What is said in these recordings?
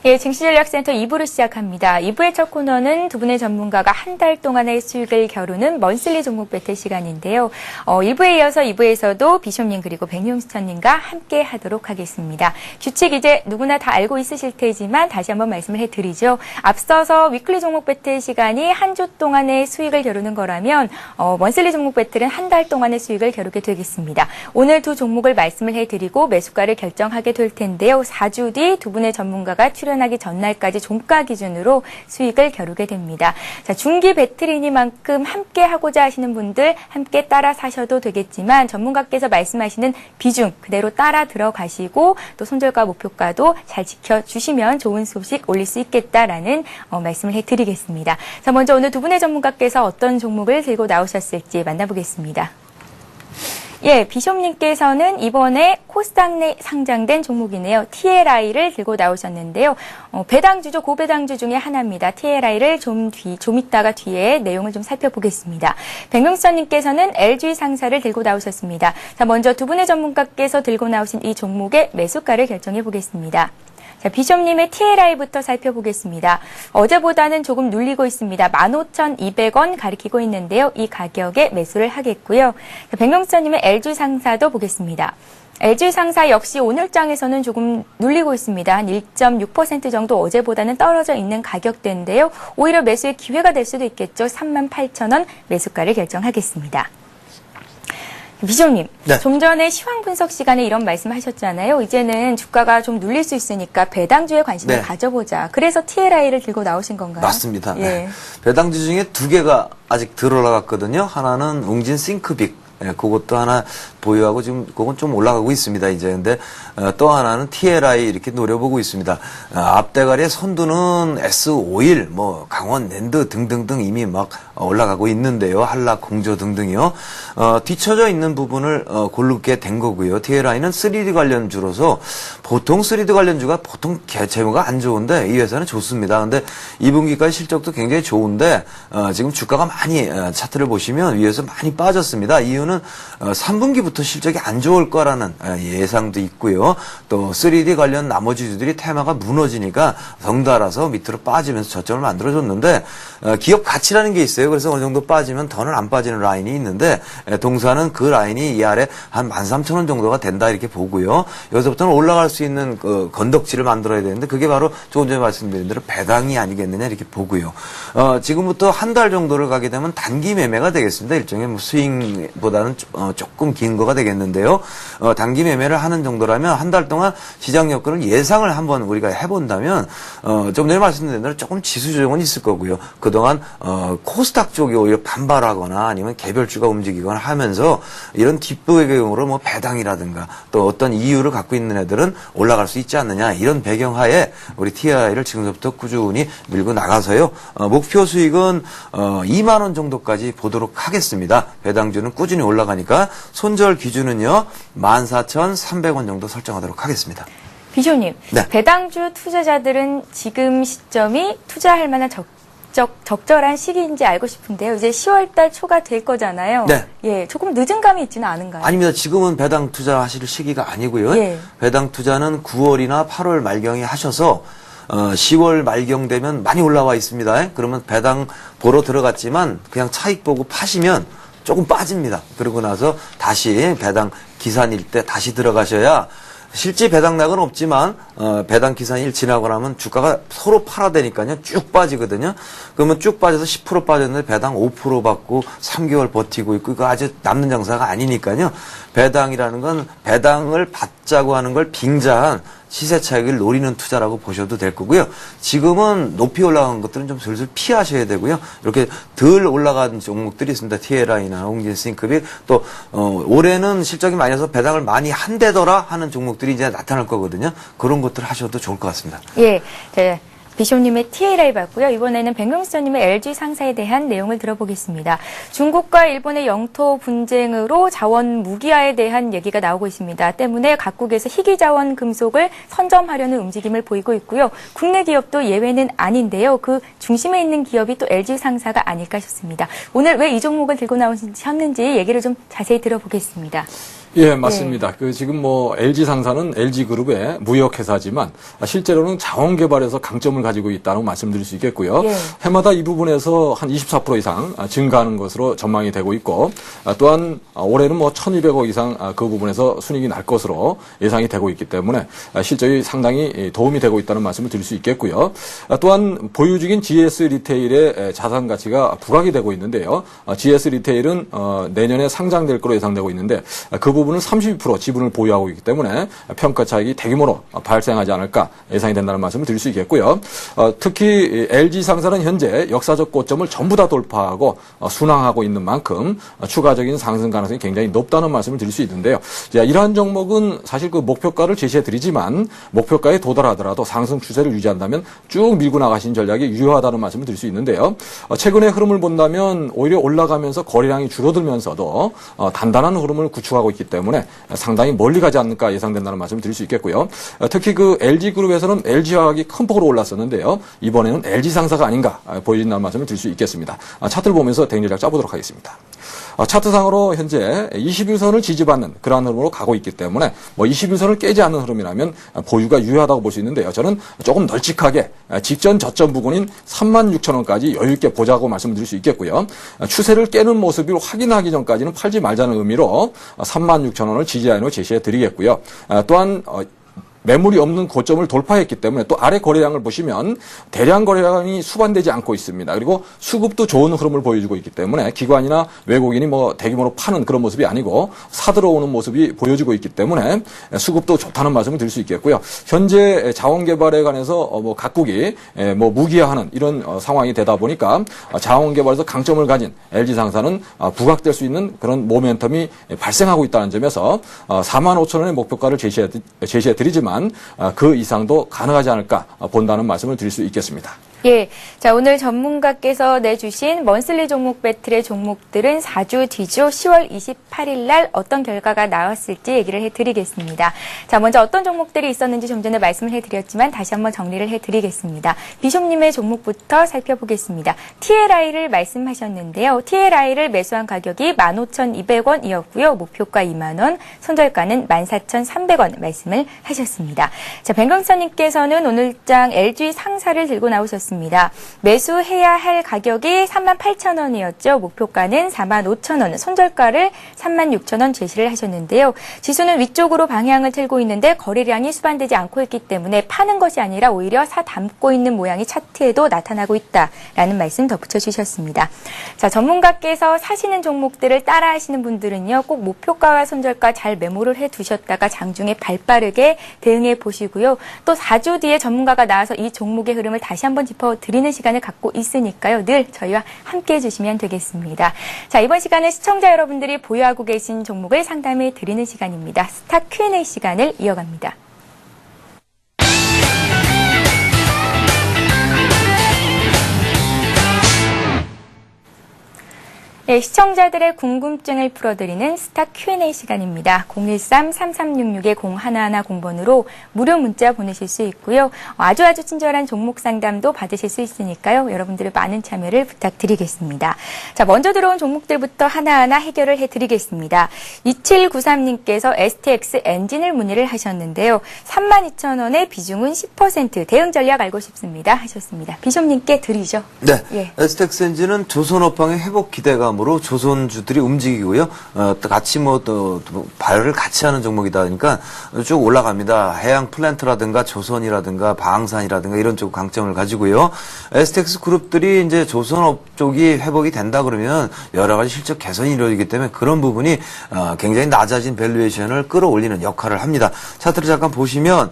예, 증시전략센터 2부를 시작합니다. 2부의 첫 코너는 두 분의 전문가가 한 달 동안의 수익을 겨루는 먼슬리 종목 배틀 시간인데요. 1부에 이어서 2부에서도 비숍님 그리고 백용수천님과 함께 하도록 하겠습니다. 규칙 이제 누구나 다 알고 있으실 테지만 다시 한번 말씀을 해드리죠. 앞서서 위클리 종목 배틀 시간이 한 주 동안의 수익을 겨루는 거라면 먼슬리 종목 배틀은 한 달 동안의 수익을 겨루게 되겠습니다. 오늘 두 종목을 말씀을 해드리고 매수가를 결정하게 될 텐데요. 4주 뒤 두 분의 전문가가 출연하기 전날까지 종가 기준으로 수익을 겨루게 됩니다. 자, 중기 배틀이니만큼 함께 하고자 하시는 분들 함께 따라 사셔도 되겠지만 전문가께서 말씀하시는 비중 그대로 따라 들어가시고 또 손절가 목표가도 잘 지켜주시면 좋은 소식 올릴 수 있겠다라는 말씀을 해드리겠습니다. 자, 먼저 오늘 두 분의 전문가께서 어떤 종목을 들고 나오셨을지 만나보겠습니다. 예, 비숍님께서는 이번에 코스닥 내 상장된 종목이네요. TLI를 들고 나오셨는데요. 배당주죠. 고배당주 중에 하나입니다. TLI를 좀 이따가 뒤에 내용을 좀 살펴보겠습니다. 백명수님께서는 LG 상사를 들고 나오셨습니다. 자, 먼저 두 분의 전문가께서 들고 나오신 이 종목의 매수가를 결정해 보겠습니다. 자, 비숍님의 TLI부터 살펴보겠습니다. 어제보다는 조금 눌리고 있습니다. 15,200원 가리키고 있는데요. 이 가격에 매수를 하겠고요. 백명수님의 LG상사도 보겠습니다. LG상사 역시 오늘장에서는 조금 눌리고 있습니다. 한 1.6% 정도 어제보다는 떨어져 있는 가격대인데요. 오히려 매수의 기회가 될 수도 있겠죠. 38,000원 매수가를 결정하겠습니다. 비숍님, 네. 좀 전에 시황 분석 시간에 이런 말씀하셨잖아요. 이제는 주가가 좀 눌릴 수 있으니까 배당주에 관심을 가져보자. 그래서 TLI를 들고 나오신 건가요? 맞습니다. 예. 네. 배당주 중에 두 개가 아직 덜 올라갔거든요. 하나는 웅진 싱크빅. 예, 그것도 하나 보유하고 지금 그건 좀 올라가고 있습니다. 이제 근데 또 하나는 TLI 이렇게 노려보고 있습니다. 앞대가리의 선두는 S51, 뭐 강원 랜드 등등등 이미 막 올라가고 있는데요. 한락, 공조 등등이요. 뒤쳐져 있는 부분을 고르게 된 거고요. TLI는 3D 관련주로서 보통 3D 관련주가 보통 재무가 안 좋은데 이 회사는 좋습니다. 근데 2분기까지 실적도 굉장히 좋은데 지금 주가가 많이 차트를 보시면 위에서 많이 빠졌습니다. 이유는 3분기부터 실적이 안 좋을 거라는 예상도 있고요. 또 3D 관련 나머지 주들이 테마가 무너지니까 덩달아서 밑으로 빠지면서 저점을 만들어줬는데 기업 가치라는 게 있어요. 그래서 어느 정도 빠지면 더는 안 빠지는 라인이 있는데 동사는 그 라인이 이 아래 한 13,000원 정도가 된다 이렇게 보고요. 여기서부터는 올라갈 수 있는 건덕지를 만들어야 되는데 그게 바로 조금 전에 말씀드린 대로 배당이 아니겠느냐 이렇게 보고요. 지금부터 한 달 정도를 가게 되면 단기 매매가 되겠습니다. 일종의 뭐 스윙보다는 조금 긴 거가 되겠는데요. 단기 매매를 하는 정도라면 한 달 동안 시장 여건을 예상을 한번 우리가 해본다면 좀 전에 말씀드린 대로 조금 지수 조정은 있을 거고요. 그동안 코스닥 쪽이 오히려 반발하거나 아니면 개별주가 움직이거나 하면서 이런 뒷배경으로 뭐 배당이라든가 또 어떤 이유를 갖고 있는 애들은 올라갈 수 있지 않느냐 이런 배경하에 우리 TI를 지금부터 꾸준히 밀고 나가서요. 목표 수익은 2만 원 정도까지 보도록 하겠습니다. 배당주는 꾸준히 올라가니까 손절 기준은요 14,300원 정도 설정하도록 하겠습니다. 비숍님, 네. 배당주 투자자들은 지금 시점이 투자할 만한 적절한 시기인지 알고 싶은데요. 이제 10월달 초가 될 거잖아요. 네. 예, 조금 늦은 감이 있지는 않은가요? 아닙니다. 지금은 배당 투자하실 시기가 아니고요. 예. 배당 투자는 9월이나 8월 말경에 하셔서 10월 말경 되면 많이 올라와 있습니다. 그러면 배당 보러 들어갔지만 그냥 차익 보고 파시면 조금 빠집니다. 그러고 나서 다시 배당 기산일 때 다시 들어가셔야 실제 배당락은 없지만 배당 기산일 지나고 나면 주가가 서로 팔아대니까요 쭉 빠지거든요. 그러면 쭉 빠져서 10% 빠졌는데 배당 5% 받고 3개월 버티고 있고 이거 아주 남는 장사가 아니니까요. 배당이라는 건 배당을 받자고 하는 걸 빙자한 시세 차익을 노리는 투자라고 보셔도 될 거고요. 지금은 높이 올라간 것들은 좀 슬슬 피하셔야 되고요. 이렇게 덜 올라간 종목들이 있습니다. TLI나 웅진 싱크빅 또 올해는 실적이 많이 나서 배당을 많이 한대더라 하는 종목들이 이제 나타날 거거든요. 그런 것들 하셔도 좋을 것 같습니다. 예, 네. 비숍님의 TLI 봤고요. 이번에는 백명수님의 LG 상사에 대한 내용을 들어보겠습니다. 중국과 일본의 영토 분쟁으로 자원 무기화에 대한 얘기가 나오고 있습니다. 때문에 각국에서 희귀 자원 금속을 선점하려는 움직임을 보이고 있고요. 국내 기업도 예외는 아닌데요. 그 중심에 있는 기업이 또 LG 상사가 아닐까 싶습니다. 오늘 왜 이 종목을 들고 나오셨는지 얘기를 좀 자세히 들어보겠습니다. 예, 맞습니다. 지금 LG 상사는 LG 그룹의 무역 회사지만 실제로는 자원 개발에서 강점을 가지고 있다는 말씀드릴 수 있겠고요. 예. 해마다 이 부분에서 한 24% 이상 증가하는 것으로 전망이 되고 있고, 또한 올해는 1,200억 이상 그 부분에서 순이익이 날 것으로 예상이 되고 있기 때문에 실적이 상당히 도움이 되고 있다는 말씀을 드릴 수 있겠고요. 또한 보유 중인 GS 리테일의 자산 가치가 부각이 되고 있는데요. GS 리테일은 내년에 상장될 것으로 예상되고 있는데 그 부분은 32% 지분을 보유하고 있기 때문에 평가 차익이 대규모로 발생하지 않을까 예상이 된다는 말씀을 드릴 수 있겠고요. 특히 LG 상사는 현재 역사적 고점을 전부 다 돌파하고 순항하고 있는 만큼 추가적인 상승 가능성이 굉장히 높다는 말씀을 드릴 수 있는데요. 이러한 종목은 사실 그 목표가를 제시해 드리지만 목표가에 도달하더라도 상승 추세를 유지한다면 쭉 밀고 나가신 전략이 유효하다는 말씀을 드릴 수 있는데요. 최근의 흐름을 본다면 오히려 올라가면서 거래량이 줄어들면서도 단단한 흐름을 구축하고 있기 때문에 상당히 멀리 가지 않을까 예상된다는 말씀을 드릴 수 있겠고요. 특히 그 LG그룹에서는 LG화학이 큰 폭으로 올랐었는데요. 이번에는 LG상사가 아닌가 보여진다는 말씀을 드릴 수 있겠습니다. 차트를 보면서 대응 전략 짜보도록 하겠습니다. 차트상으로 현재 21선을 지지받는 그러한 흐름으로 가고 있기 때문에 21선을 깨지 않는 흐름이라면 보유가 유효하다고 볼 수 있는데요. 저는 조금 널찍하게 직전 저점 부근인 36,000원까지 여유 있게 보자고 말씀드릴 수 있겠고요. 추세를 깨는 모습을 확인하기 전까지는 팔지 말자는 의미로 36,000원을 지지라인으로 제시해 드리겠고요. 또한 매물이 없는 고점을 돌파했기 때문에 또 아래 거래량을 보시면 대량 거래량이 수반되지 않고 있습니다. 그리고 수급도 좋은 흐름을 보여주고 있기 때문에 기관이나 외국인이 대규모로 파는 그런 모습이 아니고 사들어오는 모습이 보여지고 있기 때문에 수급도 좋다는 말씀을 드릴 수 있겠고요. 현재 자원 개발에 관해서 각국이 무기화하는 이런 상황이 되다 보니까 자원 개발에서 강점을 가진 LG 상사는 부각될 수 있는 그런 모멘텀이 발생하고 있다는 점에서 45,000원의 목표가를 제시해 드리지만 그 이상도 가능하지 않을까 본다는 말씀을 드릴 수 있겠습니다. 예. 자, 오늘 전문가께서 내주신 먼슬리 종목 배틀의 종목들은 4주 뒤죠. 10월 28일 날 어떤 결과가 나왔을지 얘기를 해드리겠습니다. 자, 먼저 어떤 종목들이 있었는지 좀 전에 말씀을 해드렸지만 다시 한번 정리를 해드리겠습니다. 비숍님의 종목부터 살펴보겠습니다. TLI를 말씀하셨는데요. TLI를 매수한 가격이 15,200원이었고요. 목표가 2만 원, 손절가는 14,300원 말씀을 하셨습니다. 자, 백경선님께서는 오늘장 LG 상사를 들고 나오셨습니다. 매수해야 할 가격이 38,000원이었죠. 목표가는 45,000원, 손절가를 36,000원 제시를 하셨는데요. 지수는 위쪽으로 방향을 틀고 있는데 거래량이 수반되지 않고 있기 때문에 파는 것이 아니라 오히려 사 담고 있는 모양이 차트에도 나타나고 있다라는 말씀 덧붙여 주셨습니다. 자, 전문가께서 사시는 종목들을 따라 하시는 분들은요. 꼭 목표가와 손절가 잘 메모를 해 두셨다가 장중에 발빠르게 대응해 보시고요. 또 4주 뒤에 전문가가 나와서 이 종목의 흐름을 다시 한번 짚어드리는 시간을 갖고 있으니까요. 늘 저희와 함께해 주시면 되겠습니다. 자, 이번 시간은 시청자 여러분들이 보유하고 계신 종목을 상담해 드리는 시간입니다. 스타 Q&A 시간을 이어갑니다. 네, 시청자들의 궁금증을 풀어드리는 스타 Q&A 시간입니다. 013-3366-0110번으로 무료 문자 보내실 수 있고요. 아주 친절한 종목 상담도 받으실 수 있으니까요. 여러분들의 많은 참여를 부탁드리겠습니다. 자, 먼저 들어온 종목들부터 하나하나 해결을 해드리겠습니다. 2793님께서 STX 엔진을 문의를 하셨는데요. 32,000원의 비중은 10% 대응 전략 알고 싶습니다 하셨습니다. 비숍님께 드리죠. 네, 예. STX 엔진은 조선업황의 회복 기대감으로 조선주들이 움직이고요. 또 같이 또 발을 같이 하는 종목이다 보니까 쭉 올라갑니다. 해양 플랜트라든가 조선이라든가 방산이라든가 이런 쪽 강점을 가지고요. STX 그룹들이 이제 조선업 쪽이 회복이 된다 그러면 여러 가지 실적 개선이 이루어지기 때문에 그런 부분이 굉장히 낮아진 밸류에이션을 끌어올리는 역할을 합니다. 차트를 잠깐 보시면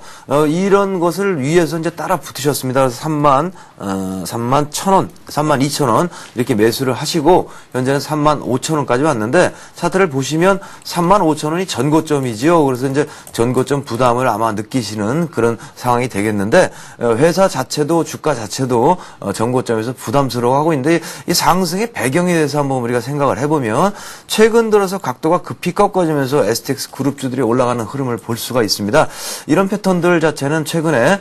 이런 것을 위에서 이제 따라 붙으셨습니다. 그래서 31,000원, 32,000원 이렇게 매수를 하시고 현재는 35,000원까지 왔는데 차트를 보시면 35,000원이 전고점이지요. 그래서 이제 전고점 부담을 아마 느끼시는 그런 상황이 되겠는데 회사 자체도 주가 자체도 전고점에서 부담스러워하고 있는데 이 상승의 배경에 대해서 한번 우리가 생각을 해보면 최근 들어서 각도가 급히 꺾어지면서 STX 그룹주들이 올라가는 흐름을 볼 수가 있습니다. 이런 패턴들 자체는 최근에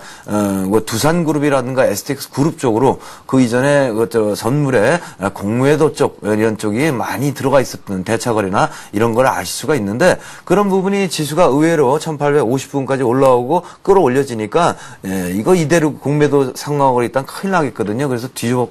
두산그룹이라든가 STX 그룹 쪽으로 그 이전에 선물의 공무회도 쪽 이런 쪽 쪽이 많이 들어가 있었던 대차거래나 이런 걸 아실 수가 있는데 그런 부분이 지수가 의외로 1850부분까지 올라오고 끌어올려지니까 이거 이대로 공매도 상승하고 있다면 큰일 나겠거든요. 그래서 뒤집어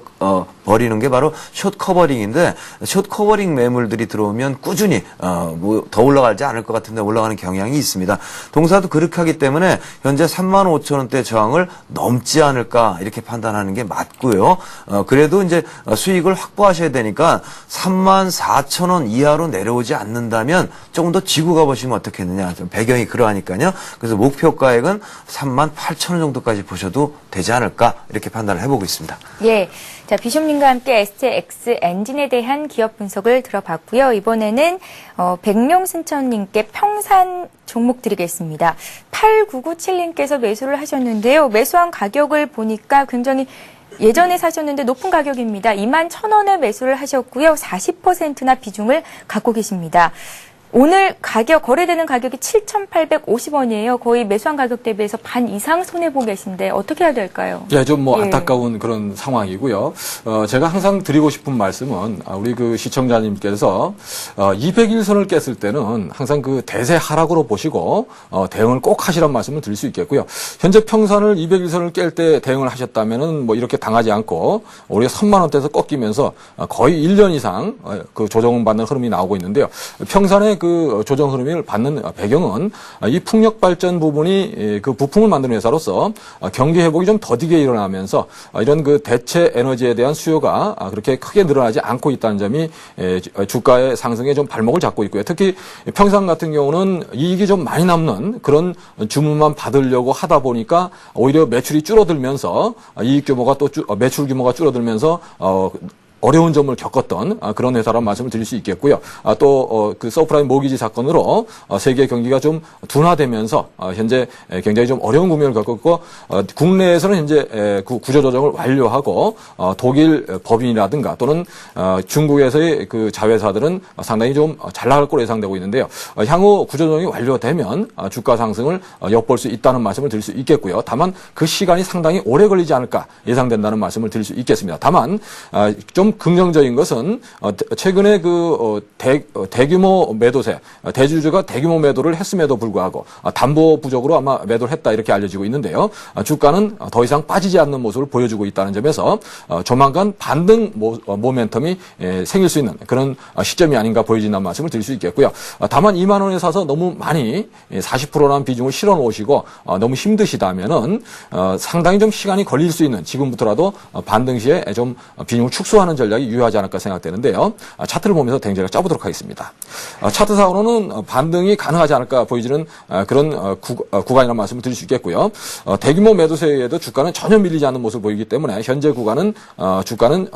버리는 게 바로 숏 커버링인데 숏 커버링 매물들이 들어오면 꾸준히 뭐 더 올라가지 않을 것 같은데 올라가는 경향이 있습니다. 동사도 그렇게 하기 때문에 현재 35,000원대 저항을 넘지 않을까 이렇게 판단하는 게 맞고요. 그래도 이제 수익을 확보하셔야 되니까 34,000원 이하로 내려오지 않는다면 조금 더 지고 가보시면 어떻겠느냐. 좀 배경이 그러하니까요. 그래서 목표가액은 38,000원 정도까지 보셔도 되지 않을까 이렇게 판단을 해보고 있습니다. 예. 자, 비숍님과 함께 STX 엔진에 대한 기업 분석을 들어봤고요. 이번에는 백명순천님께 평산 종목 드리겠습니다. 8997님께서 매수를 하셨는데요. 매수한 가격을 보니까 굉장히 예전에 사셨는데 높은 가격입니다. 21,000원에 매수를 하셨고요. 40%나 비중을 갖고 계십니다. 오늘 거래되는 가격이 7,850원이에요. 거의 매수한 가격 대비해서 반 이상 손해보고 계신데 어떻게 해야 될까요? 예, 좀 예. 안타까운 그런 상황이고요. 제가 항상 드리고 싶은 말씀은 우리 그 시청자님께서 200일선을 깼을 때는 항상 그 대세 하락으로 보시고 대응을 꼭 하시란 말씀을 드릴 수 있겠고요. 현재 평산을 200일선을 깰 때 대응을 하셨다면은 뭐 이렇게 당하지 않고 우리가 3만 원대에서 꺾이면서 거의 1년 이상 그 조정을 받는 흐름이 나오고 있는데요. 평산의 그 조정 흐름을 받는 배경은 이 풍력 발전 부분이 그 부품을 만드는 회사로서 경기 회복이 좀 더디게 일어나면서 이런 그 대체 에너지에 대한 수요가 그렇게 크게 늘어나지 않고 있다는 점이 주가의 상승에 좀 발목을 잡고 있고요. 특히 평산 같은 경우는 이익이 좀 많이 남는 그런 주문만 받으려고 하다 보니까 오히려 매출이 줄어들면서 이익 규모가 또 매출 규모가 줄어들면서 어려운 점을 겪었던 그런 회사라는 말씀을 드릴 수 있겠고요. 또 그 서프라임 모기지 사건으로 세계 경기가 좀 둔화되면서 현재 굉장히 좀 어려운 국면을 겪었고 국내에서는 현재 구조조정을 완료하고 독일 법인이라든가 또는 중국에서의 그 자회사들은 상당히 좀 잘 나갈 거로 예상되고 있는데요. 향후 구조조정이 완료되면 주가 상승을 엿볼 수 있다는 말씀을 드릴 수 있겠고요. 다만 그 시간이 상당히 오래 걸리지 않을까 예상된다는 말씀을 드릴 수 있겠습니다. 다만 좀 긍정적인 것은 최근에 그 대규모 매도세, 대주주가 대규모 매도를 했음에도 불구하고 담보 부족으로 아마 매도를 했다 이렇게 알려지고 있는데요. 주가는 더 이상 빠지지 않는 모습을 보여주고 있다는 점에서 조만간 반등 모멘텀이 생길 수 있는 그런 시점이 아닌가 보여진다는 말씀을 드릴 수 있겠고요. 다만 2만 원에 사서 너무 많이 40%라는 비중을 실어 놓으시고 너무 힘드시다면은 상당히 좀 시간이 걸릴 수 있는 지금부터라도 반등 시에 좀 비중을 축소하는 전략이 유효하지 않을까 생각되는데요. 차트를 보면서 대응전략 짜보도록 하겠습니다. 차트상으로는 반등이 가능하지 않을까 보여지는 그런 구간이라는 말씀을 드릴 수 있겠고요. 대규모 매도세에도 주가는 전혀 밀리지 않는 모습을 보이기 때문에 현재 구간은 주가는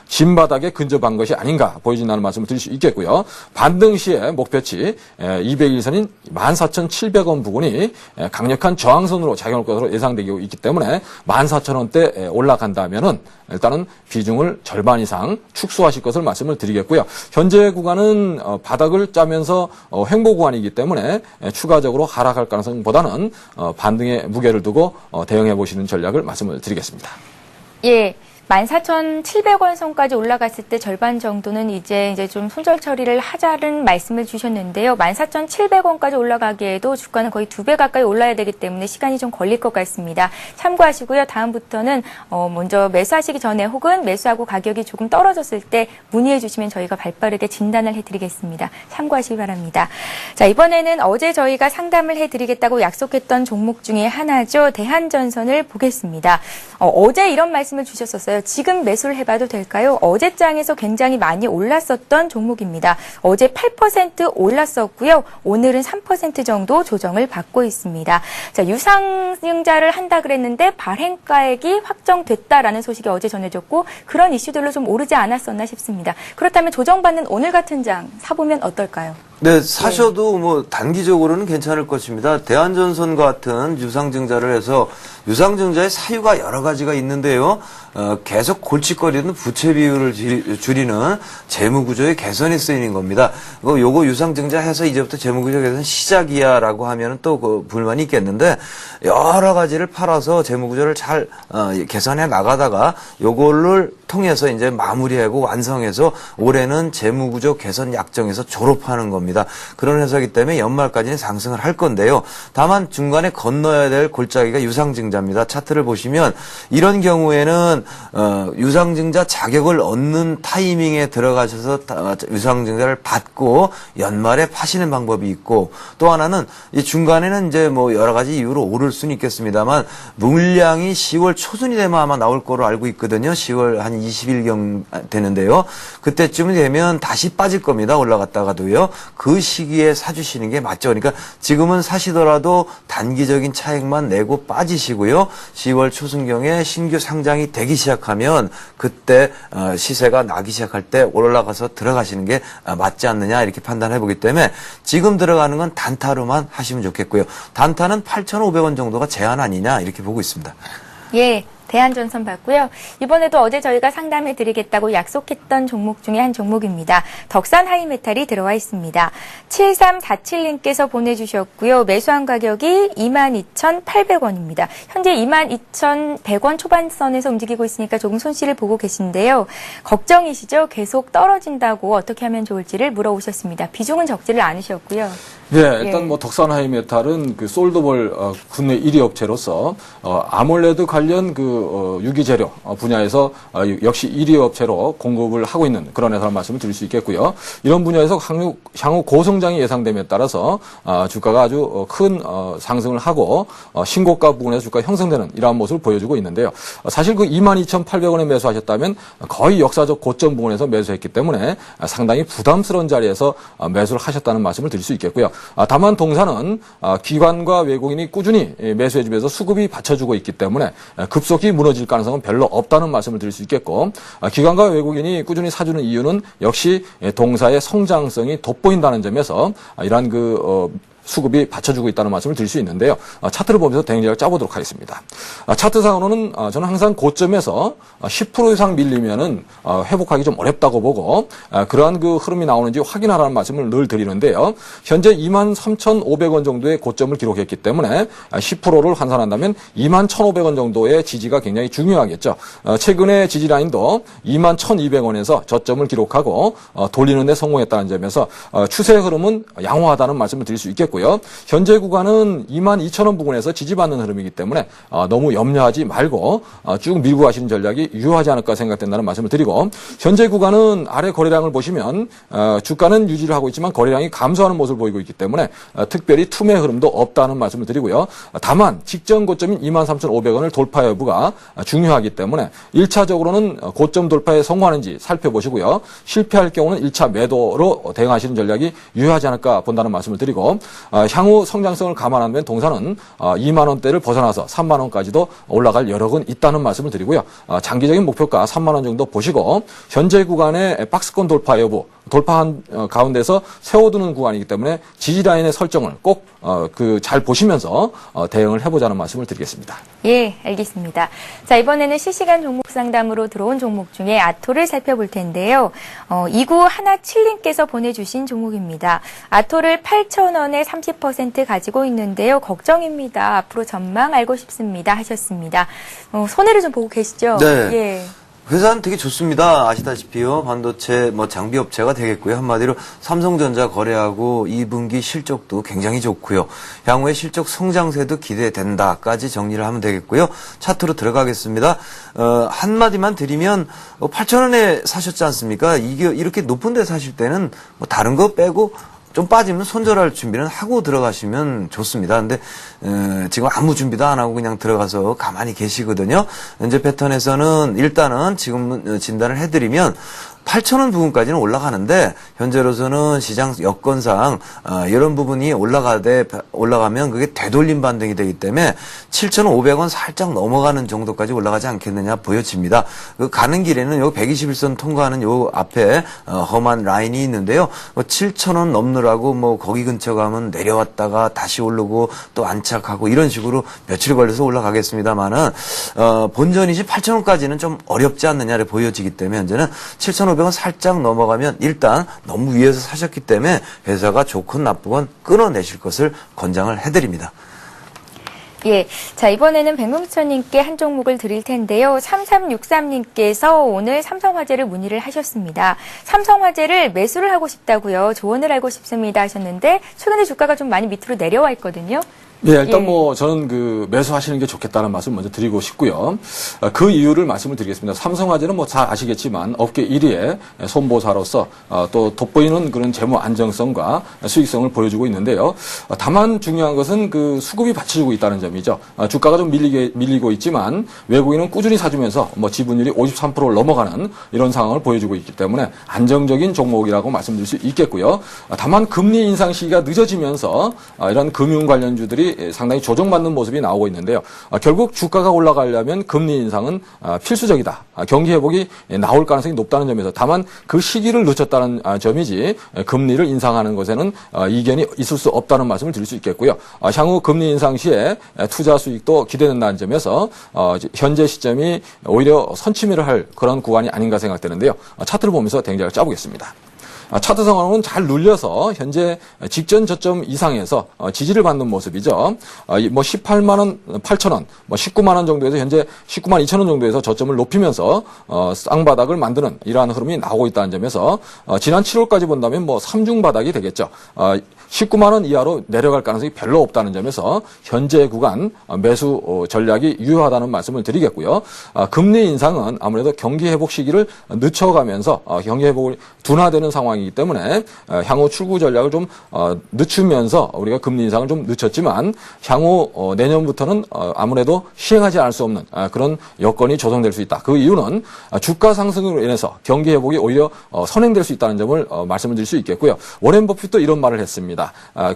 진바닥에 근접한 것이 아닌가 보여진다는 말씀을 드릴 수 있겠고요. 반등 시에 목표치 200일선인 14,700원 부근이 강력한 저항선으로 작용할 것으로 예상되고 있기 때문에 14,000원대 올라간다면은 일단은 비중을 절반 이상 축소하실 것을 말씀을 드리겠고요. 현재 구간은 바닥을 짜면서 횡보 구간이기 때문에 추가적으로 하락할 가능성보다는 반등의 무게를 두고 대응해 보시는 전략을 말씀을 드리겠습니다. 예. 14,700원 선까지 올라갔을 때 절반 정도는 이제 좀 손절 처리를 하자는 말씀을 주셨는데요. 14,700원까지 올라가기에도 주가는 거의 2배 가까이 올라야 되기 때문에 시간이 좀 걸릴 것 같습니다. 참고하시고요. 다음부터는 먼저 매수하시기 전에 혹은 매수하고 가격이 조금 떨어졌을 때 문의해 주시면 저희가 발빠르게 진단을 해드리겠습니다. 참고하시기 바랍니다. 자, 이번에는 어제 저희가 상담을 해드리겠다고 약속했던 종목 중에 하나죠. 대한전선을 보겠습니다. 어제 이런 말씀을 주셨었어요. 지금 매수를 해봐도 될까요? 어제장에서 굉장히 많이 올랐었던 종목입니다. 어제 8% 올랐었고요. 오늘은 3% 정도 조정을 받고 있습니다. 자, 유상증자를 한다 그랬는데 발행가액이 확정됐다라는 소식이 어제 전해졌고 그런 이슈들로 좀 오르지 않았었나 싶습니다. 그렇다면 조정받는 오늘 같은 장 사보면 어떨까요? 네, 사셔도 뭐 단기적으로는 괜찮을 것입니다. 대한전선 같은 유상증자를 해서 유상증자의 사유가 여러 가지가 있는데요. 계속 골칫거리는 부채 비율을 줄이는 재무구조의 개선이 쓰이는 겁니다. 요거 유상증자해서 이제부터 재무구조 개선 시작이야라고 하면은 또 그 불만이 있겠는데 여러 가지를 팔아서 재무구조를 잘 개선해 나가다가 요거를 통해서 이제 마무리하고 완성해서 올해는 재무구조 개선 약정에서 졸업하는 겁니다. 그런 회사이기 때문에 연말까지는 상승을 할 건데요. 다만 중간에 건너야 될 골짜기가 유상증자입니다. 차트를 보시면 이런 경우에는 유상증자 자격을 얻는 타이밍에 들어가셔서 유상증자를 받고 연말에 파시는 방법이 있고, 또 하나는 이 중간에는 이제 뭐 여러 가지 이유로 오를 수는 있겠습니다만 물량이 10월 초순이 되면 아마 나올 거로 알고 있거든요. 10월 한 20일경 되는데요. 그때쯤이 되면 다시 빠질 겁니다. 올라갔다가도요. 그 시기에 사주시는 게 맞죠. 그러니까 지금은 사시더라도 단기적인 차익만 내고 빠지시고요. 10월 초순경에 신규 상장이 되기 시작하면 그때 시세가 나기 시작할 때 올라가서 들어가시는 게 맞지 않느냐 이렇게 판단해 보기 때문에 지금 들어가는 건 단타로만 하시면 좋겠고요. 단타는 8,500원 정도가 제한 아니냐 이렇게 보고 있습니다. 예. 대한전선 봤고요. 이번에도 어제 저희가 상담해드리겠다고 약속했던 종목 중에 한 종목입니다. 덕산 하이메탈이 들어와 있습니다. 7347님께서 보내주셨고요. 매수한 가격이 22,800원입니다. 현재 22,100원 초반선에서 움직이고 있으니까 조금 손실을 보고 계신데요. 걱정이시죠? 계속 떨어진다고 어떻게 하면 좋을지를 물어오셨습니다. 비중은 적지를 않으셨고요. 네, 일단 뭐 덕산 하이메탈은 그 솔더볼 국내 1위 업체로서 아몰레드 관련 그 유기 재료 분야에서 역시 1위 업체로 공급을 하고 있는 그런 회사라는 말씀을 드릴 수 있겠고요. 이런 분야에서 향후 고성장이 예상됨에 따라서 주가가 아주 큰 상승을 하고 신고가 부분에서 주가 형성되는 이러한 모습을 보여주고 있는데요. 사실 그 22,800원에 매수하셨다면 거의 역사적 고점 부분에서 매수했기 때문에 상당히 부담스러운 자리에서 매수를 하셨다는 말씀을 드릴 수 있겠고요. 다만 동사는 기관과 외국인이 꾸준히 매수해주면서 수급이 받쳐주고 있기 때문에 급속히 무너질 가능성은 별로 없다는 말씀을 드릴 수 있겠고, 기관과 외국인이 꾸준히 사주는 이유는 역시 동사의 성장성이 돋보인다는 점에서 이러한 수급이 받쳐주고 있다는 말씀을 드릴 수 있는데요. 차트를 보면서 대응력을 짜보도록 하겠습니다. 차트상으로는 저는 항상 고점에서 10% 이상 밀리면은 회복하기 좀 어렵다고 보고 그러한 그 흐름이 나오는지 확인하라는 말씀을 늘 드리는데요. 현재 23,500원 정도의 고점을 기록했기 때문에 10%를 환산한다면 21,500원 정도의 지지가 굉장히 중요하겠죠. 최근의 지지 라인도 21,200원에서 저점을 기록하고 돌리는 데 성공했다는 점에서 추세 흐름은 양호하다는 말씀을 드릴 수 있겠고, 현재 구간은 22,000원 부근에서 지지받는 흐름이기 때문에 너무 염려하지 말고 쭉 밀고 가시는 전략이 유효하지 않을까 생각된다는 말씀을 드리고, 현재 구간은 아래 거래량을 보시면 주가는 유지를 하고 있지만 거래량이 감소하는 모습을 보이고 있기 때문에 특별히 투매 흐름도 없다는 말씀을 드리고요. 다만 직전 고점인 23,500원을 돌파 여부가 중요하기 때문에 1차적으로는 고점 돌파에 성공하는지 살펴보시고요. 실패할 경우는 1차 매도로 대응하시는 전략이 유효하지 않을까 본다는 말씀을 드리고, 향후 성장성을 감안하면 동사는 2만 원대를 벗어나서 3만 원까지도 올라갈 여력은 있다는 말씀을 드리고요. 장기적인 목표가 3만 원 정도 보시고 현재 구간의 박스권 돌파 여부, 돌파한 가운데서 세워두는 구간이기 때문에 지지라인의 설정을 꼭 잘 보시면서 대응을 해보자는 말씀을 드리겠습니다. 예, 알겠습니다. 자, 이번에는 실시간 종목 상담으로 들어온 종목 중에 아토를 살펴볼 텐데요. 2917님께서 보내주신 종목입니다. 아토를 8,000원에 30% 가지고 있는데요. 걱정입니다. 앞으로 전망 알고 싶습니다. 하셨습니다. 손해를 좀 보고 계시죠? 네. 예. 회사는 되게 좋습니다. 아시다시피요. 반도체 장비 업체가 되겠고요. 한마디로 삼성전자 거래하고 2분기 실적도 굉장히 좋고요. 향후에 실적 성장세도 기대된다까지 정리를 하면 되겠고요. 차트로 들어가겠습니다. 한마디만 드리면 8,000원에 사셨지 않습니까? 이게 이렇게 높은 데 사실 때는 뭐 다른 거 빼고 좀 빠지면 손절할 준비는 하고 들어가시면 좋습니다. 근데 지금 아무 준비도 안 하고 그냥 들어가서 가만히 계시거든요. 현재 패턴에서는 일단은 지금 진단을 해드리면 8,000원 부분까지는 올라가는데 현재로서는 시장 여건상 이런 부분이 올라가면 그게 되돌림 반등이 되기 때문에 7,500원 살짝 넘어가는 정도까지 올라가지 않겠느냐 보여집니다. 그 가는 길에는 요 121선 통과하는 요 앞에 험한 라인이 있는데요. 7,000원 넘느라고 뭐 거기 근처 가면 내려왔다가 다시 오르고 또 안착하고 이런 식으로 며칠 걸려서 올라가겠습니다만은 본전이지 8,000원까지는 좀 어렵지 않느냐를 보여지기 때문에 현재는 7,500원 살짝 넘어가면 일단 너무 위에서 사셨기 때문에 회사가 좋건 나쁘건 끊어내실 것을 권장을 해드립니다. 예. 자, 이번에는 백명수천님께 한 종목을 드릴 텐데요. 3363님께서 오늘 삼성화재를 문의를 하셨습니다. 삼성화재를 매수를 하고 싶다고요. 조언을 알고 싶습니다 하셨는데 최근에 주가가 좀 많이 밑으로 내려와 있거든요. 예, 일단 예. 뭐 저는 그 매수하시는 게 좋겠다는 말씀 먼저 드리고 싶고요. 그 이유를 말씀을 드리겠습니다. 삼성화재는 뭐 잘 아시겠지만 업계 1위의 손보사로서 또 돋보이는 그런 재무 안정성과 수익성을 보여주고 있는데요. 다만 중요한 것은 그 수급이 받쳐주고 있다는 점이죠. 주가가 좀 밀리고 있지만 외국인은 꾸준히 사주면서 뭐 지분율이 53%를 넘어가는 이런 상황을 보여주고 있기 때문에 안정적인 종목이라고 말씀드릴 수 있겠고요. 다만 금리 인상 시기가 늦어지면서 이런 금융 관련주들이 상당히 조정받는 모습이 나오고 있는데요. 결국 주가가 올라가려면 금리 인상은 필수적이다. 경기 회복이 나올 가능성이 높다는 점에서 다만 그 시기를 늦췄다는 점이지 금리를 인상하는 것에는 이견이 있을 수 없다는 말씀을 드릴 수 있겠고요. 향후 금리 인상 시에 투자 수익도 기대된다는 점에서 현재 시점이 오히려 선취매를 할 그런 구간이 아닌가 생각되는데요. 차트를 보면서 대응작을 짜보겠습니다. 차트 상황은 잘 눌려서 현재 직전 저점 이상에서 지지를 받는 모습이죠. 뭐 18만 원, 8천 원, 뭐 19만 원 정도에서 현재 19만 2천 원 정도에서 저점을 높이면서 쌍바닥을 만드는 이러한 흐름이 나오고 있다는 점에서 지난 7월까지 본다면 뭐 3중 바닥이 되겠죠. 19만 원 이하로 내려갈 가능성이 별로 없다는 점에서 현재 구간 매수 전략이 유효하다는 말씀을 드리겠고요. 금리 인상은 아무래도 경기 회복 시기를 늦춰가면서 경기 회복이 둔화되는 상황이기 때문에 향후 출구 전략을 좀 늦추면서 우리가 금리 인상을 좀 늦췄지만 향후 내년부터는 아무래도 시행하지 않을 수 없는 그런 여건이 조성될 수 있다. 그 이유는 주가 상승으로 인해서 경기 회복이 오히려 선행될 수 있다는 점을 말씀을 드릴 수 있겠고요. 워렌 버핏도 이런 말을 했습니다.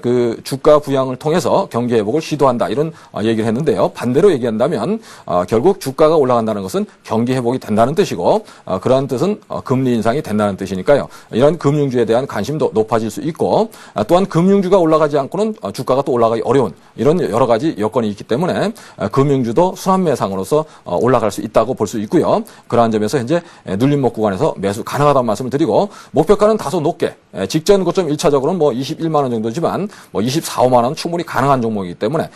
그 주가 부양을 통해서 경기 회복을 시도한다 이런 얘기를 했는데요. 반대로 얘기한다면 결국 주가가 올라간다는 것은 경기 회복이 된다는 뜻이고 그러한 뜻은 금리 인상이 된다는 뜻이니까요. 이런 금융주에 대한 관심도 높아질 수 있고 또한 금융주가 올라가지 않고는 주가가 또 올라가기 어려운 이런 여러 가지 여건이 있기 때문에 금융주도 순환매상으로서 올라갈 수 있다고 볼 수 있고요. 그러한 점에서 현재 눌림목 구간에서 매수 가능하다는 말씀을 드리고 목표가는 다소 높게 직전 고점 1차적으로는 뭐 21만 원 정도지만 뭐 24, 5만 원 충분히 가능한 종목이기 때문에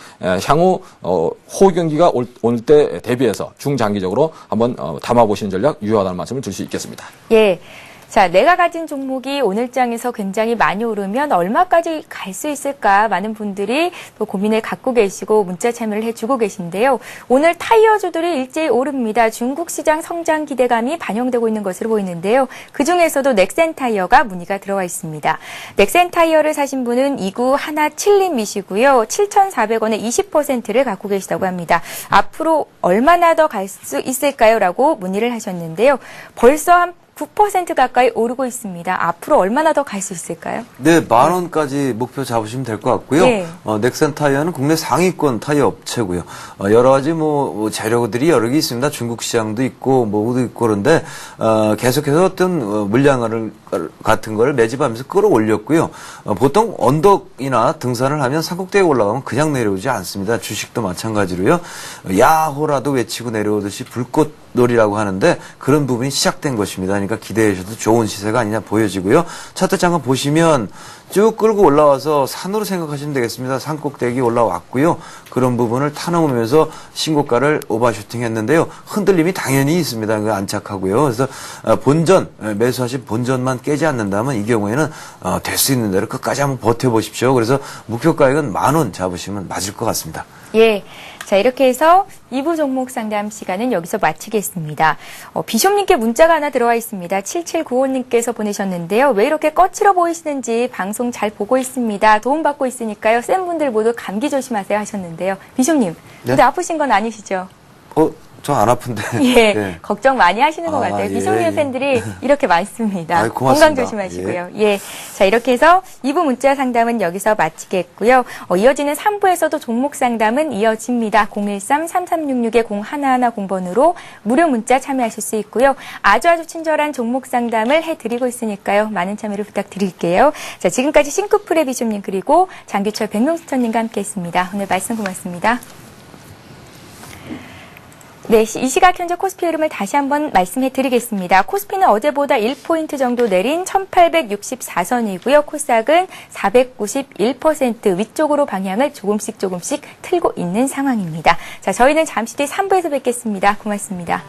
향후 호경기가 올 때 대비해서 중장기적으로 한번 담아보시는 전략 유효하다는 말씀을 드릴 수 있겠습니다. 예. 자, 내가 가진 종목이 오늘장에서 굉장히 많이 오르면 얼마까지 갈 수 있을까? 많은 분들이 또 고민을 갖고 계시고 문자 참여를 해주고 계신데요. 오늘 타이어주들이 일제히 오릅니다. 중국 시장 성장 기대감이 반영되고 있는 것으로 보이는데요. 그중에서도 넥센타이어가 문의가 들어와 있습니다. 넥센타이어를 사신 분은 2917님이시고요. 7,400원에 20%를 갖고 계시다고 합니다. 앞으로 얼마나 더 갈 수 있을까요? 라고 문의를 하셨는데요. 벌써 한 9% 가까이 오르고 있습니다. 앞으로 얼마나 더 갈 수 있을까요? 네, 10,000원까지 목표 잡으시면 될 것 같고요. 네. 넥센 타이어는 국내 상위권 타이어 업체고요. 여러 가지 뭐 재료들이 여러 개 있습니다. 중국 시장도 있고 뭐도 있고 그런데 계속해서 어떤 물량을 같은 걸 매집하면서 끌어올렸고요. 보통 언덕이나 등산을 하면 산꼭대기에 올라가면 그냥 내려오지 않습니다. 주식도 마찬가지로요. 야호라도 외치고 내려오듯이 불꽃놀이라고 하는데 그런 부분이 시작된 것입니다. 그러니까 기대하셔도 좋은 시세가 아니냐 보여지고요. 차트 잠깐 보시면 쭉 끌고 올라와서 산으로 생각하시면 되겠습니다. 산꼭대기 올라왔고요. 그런 부분을 타넘으면서 신고가를 오버슈팅 했는데요. 흔들림이 당연히 있습니다. 그거 안착하고요. 그래서 본전, 매수하신 본전만 깨지 않는다면 이 경우에는 될 수 있는 대로 끝까지 한번 버텨보십시오. 그래서 목표 가액은 10,000원 잡으시면 맞을 것 같습니다. 예. 자, 이렇게 해서 2부 종목 상담 시간은 여기서 마치겠습니다. 비숍님께 문자가 하나 들어와 있습니다. 7795님께서 보내셨는데요. 왜 이렇게 거칠어 보이시는지 방송 잘 보고 있습니다. 도움받고 있으니까요. 센 분들 모두 감기 조심하세요 하셨는데요. 비숍님, 근데 아프신 건 아니시죠? 저 안 아픈데. 예, 네. 걱정 많이 하시는 것 같아요. 예, 비숍님 예. 팬들이 이렇게 많습니다. 아이, 고맙습니다. 건강 조심하시고요. 예. 자, 이렇게 해서 2부 문자 상담은 여기서 마치겠고요. 이어지는 3부에서도 종목 상담은 이어집니다. 013-3366-0110번으로 무료 문자 참여하실 수 있고요. 아주 친절한 종목 상담을 해드리고 있으니까요. 많은 참여를 부탁드릴게요. 자, 지금까지 싱크풀의 비숍님 그리고 장규철 백명수천님과 함께했습니다. 오늘 말씀 고맙습니다. 네, 이 시각 현재 코스피 흐름을 다시 한번 말씀해 드리겠습니다. 코스피는 어제보다 1포인트 정도 내린 1864선이고요. 코스닥은 491% 위쪽으로 방향을 조금씩 틀고 있는 상황입니다. 자, 저희는 잠시 뒤 3부에서 뵙겠습니다. 고맙습니다.